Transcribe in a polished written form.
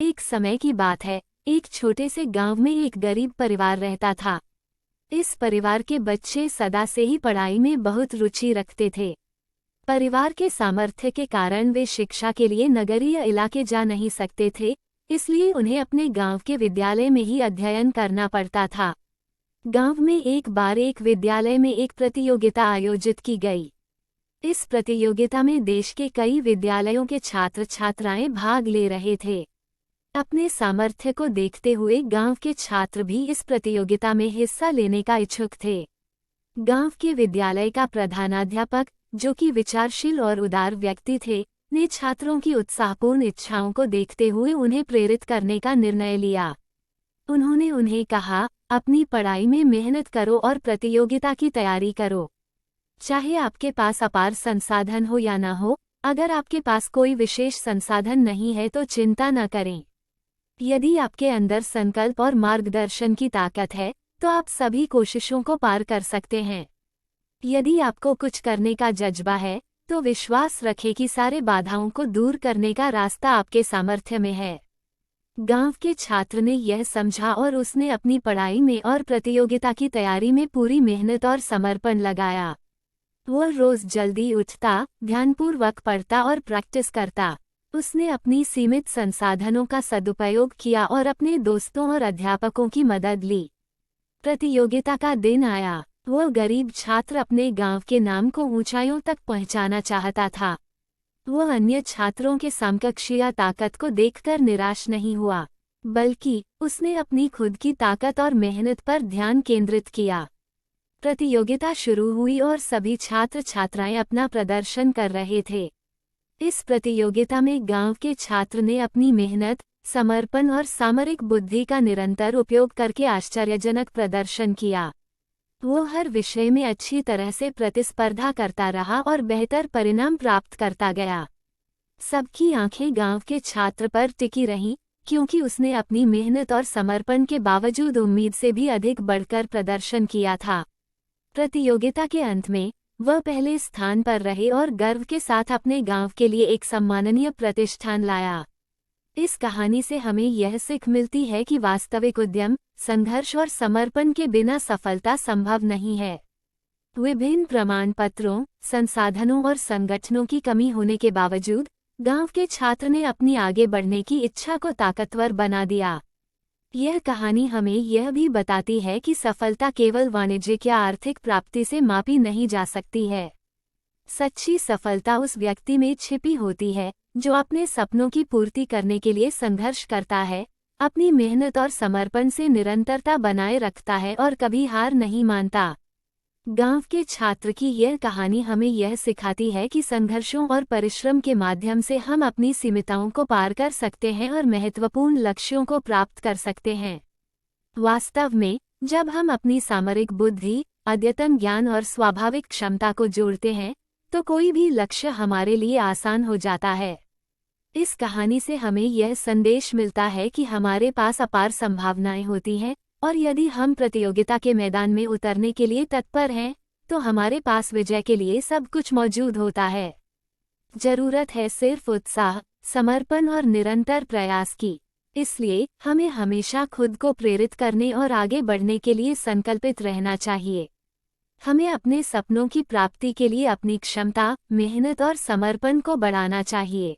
एक समय की बात है, एक छोटे से गांव में एक गरीब परिवार रहता था। इस परिवार के बच्चे सदा से ही पढ़ाई में बहुत रुचि रखते थे। परिवार के सामर्थ्य के कारण वे शिक्षा के लिए नगरीय इलाके जा नहीं सकते थे, इसलिए उन्हें अपने गांव के विद्यालय में ही अध्ययन करना पड़ता था। गांव में एक बार एक विद्यालय में एक प्रतियोगिता आयोजित की गई। इस प्रतियोगिता में देश के कई विद्यालयों के छात्र छात्राएं भाग ले रहे थे। अपने सामर्थ्य को देखते हुए गांव के छात्र भी इस प्रतियोगिता में हिस्सा लेने का इच्छुक थे। गांव के विद्यालय का प्रधानाध्यापक, जो कि विचारशील और उदार व्यक्ति थे, ने छात्रों की उत्साहपूर्ण इच्छाओं को देखते हुए उन्हें प्रेरित करने का निर्णय लिया। उन्होंने उन्हें कहा, अपनी पढ़ाई में मेहनत करो और प्रतियोगिता की तैयारी करो। चाहे आपके पास अपार संसाधन हो या न हो, अगर आपके पास कोई विशेष संसाधन नहीं है तो चिंता न करें। यदि आपके अंदर संकल्प और मार्गदर्शन की ताकत है, तो आप सभी कोशिशों को पार कर सकते हैं। यदि आपको कुछ करने का जज्बा है, तो विश्वास रखें कि सारे बाधाओं को दूर करने का रास्ता आपके सामर्थ्य में है। गांव के छात्र ने यह समझा और उसने अपनी पढ़ाई में और प्रतियोगिता की तैयारी में पूरी मेहनत और समर्पण लगाया। वह रोज जल्दी उठता, ध्यानपूर्वक पढ़ता और प्रैक्टिस करता। उसने अपनी सीमित संसाधनों का सदुपयोग किया और अपने दोस्तों और अध्यापकों की मदद ली। प्रतियोगिता का दिन आया। वह गरीब छात्र अपने गांव के नाम को ऊंचाइयों तक पहुंचाना चाहता था। वह अन्य छात्रों के समकक्षीय ताकत को देखकर निराश नहीं हुआ, बल्कि उसने अपनी खुद की ताकत और मेहनत पर ध्यान केंद्रित किया। प्रतियोगिता शुरू हुई और सभी छात्र छात्राएं अपना प्रदर्शन कर रहे थे। इस प्रतियोगिता में गांव के छात्र ने अपनी मेहनत, समर्पण और सामरिक बुद्धि का निरंतर उपयोग करके आश्चर्यजनक प्रदर्शन किया। वो हर विषय में अच्छी तरह से प्रतिस्पर्धा करता रहा और बेहतर परिणाम प्राप्त करता गया। सबकी आंखें गांव के छात्र पर टिकी रहीं, क्योंकि उसने अपनी मेहनत और समर्पण के बावजूद उम्मीद से भी अधिक बढ़कर प्रदर्शन किया था। प्रतियोगिता के अंत में वह पहले स्थान पर रहे और गर्व के साथ अपने गांव के लिए एक सम्माननीय प्रतिष्ठान लाया। इस कहानी से हमें यह सीख मिलती है कि वास्तविक उद्यम, संघर्ष और समर्पण के बिना सफलता संभव नहीं है। विभिन्न प्रमाण पत्रों, संसाधनों और संगठनों की कमी होने के बावजूद गांव के छात्र ने अपनी आगे बढ़ने की इच्छा को ताकतवर बना दिया। यह कहानी हमें यह भी बताती है कि सफलता केवल वाणिज्यिक या आर्थिक प्राप्ति से मापी नहीं जा सकती है। सच्ची सफलता उस व्यक्ति में छिपी होती है जो अपने सपनों की पूर्ति करने के लिए संघर्ष करता है, अपनी मेहनत और समर्पण से निरंतरता बनाए रखता है और कभी हार नहीं मानता। गांव के छात्र की यह कहानी हमें यह सिखाती है कि संघर्षों और परिश्रम के माध्यम से हम अपनी सीमितताओं को पार कर सकते हैं और महत्वपूर्ण लक्ष्यों को प्राप्त कर सकते हैं। वास्तव में, जब हम अपनी सामरिक बुद्धि, अद्यतन ज्ञान और स्वाभाविक क्षमता को जोड़ते हैं, तो कोई भी लक्ष्य हमारे लिए आसान हो जाता है। इस कहानी से हमें यह संदेश मिलता है कि हमारे पास अपार संभावनाएं होती हैं, और यदि हम प्रतियोगिता के मैदान में उतरने के लिए तत्पर हैं, तो हमारे पास विजय के लिए सब कुछ मौजूद होता है। जरूरत है सिर्फ उत्साह, समर्पण और निरंतर प्रयास की। इसलिए हमें हमेशा खुद को प्रेरित करने और आगे बढ़ने के लिए संकल्पित रहना चाहिए। हमें अपने सपनों की प्राप्ति के लिए अपनी क्षमता, मेहनत और समर्पण को बढ़ाना चाहिए।